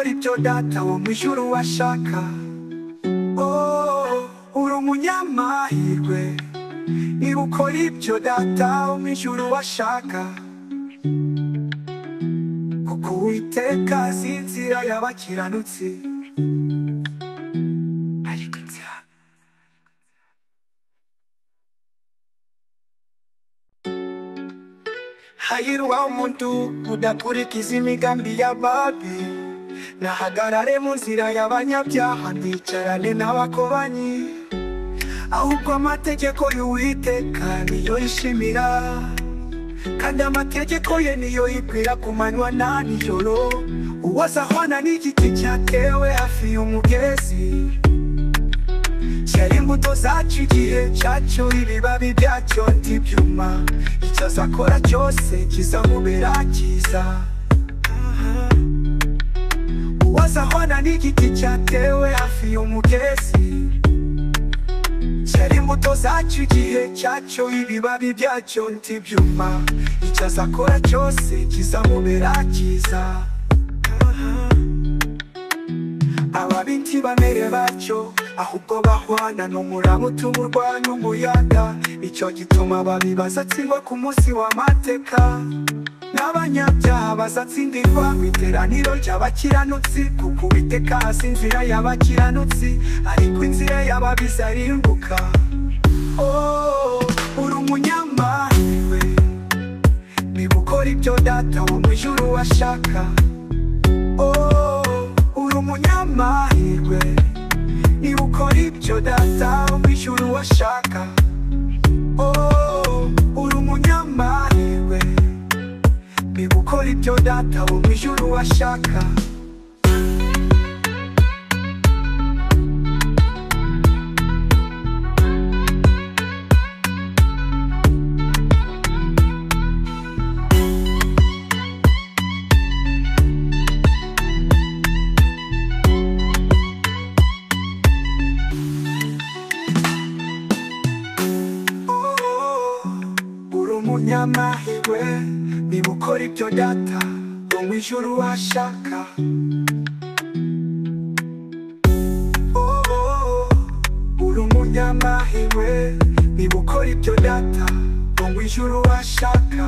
ukora ibyo data wo mwijuru washaka. Oh, uri umunyamahirwe niba ukora ibyo data wo mwijuru washaka, kuko Uwiteka azi inzira y'abakiranutsi. Hahirwa umuntu udakurikiza imigambi y'ababi, nahagarare mu nzira y'abanyabyaha nticarane n'abakobanyi, ahubwo amategeko y'Uwiteka niyo yishimira, kandi amategeko ye niyo yibwira ku manywa na nijoro. Uwazahwana n'igiti cyatewe hafi y'umugezi, cyera imbuto zacu igihe cyacyo, ibibabi byacyo ntibyuma, icyo azakora cyose kizamubera cyiza. Uwazahwana n'igiti cyatewe hafi y'umugezi, cyera imbuto zacu igihe cyacyo, ibibabi byacyo ntibyuma, icyo azakora cyose kizamubera cyiza. Ababi ntibamere batyo, ahubwo bahwana n'umuraba utumurwa n'umuyaga, nicyo gituma ababi bazatsindwa ku munsi w'amateka, n'abanyabyaha bazatsindirwa mu iteraniro ry'abakiranutsi, kuko Uwiteka azi inzira y'abakiranutsi, ariko inzira y'ababi izarimbuka. Oh, uri umunyamahirwe niba ukora ibyo data wo mwijuru washaka. Oh, uri umunyamahirwe niba ukora ibyo data wo mwijuru washaka. Oh, uri umunyamahirwe niba ukora ibyo data wo mwijuru washaka. Umunyamahirwe niba ukora ibyo data wo mwijuru washaka. Oh, uri umunyamahirwe niba ukora ibyo data wo mwijuru washaka.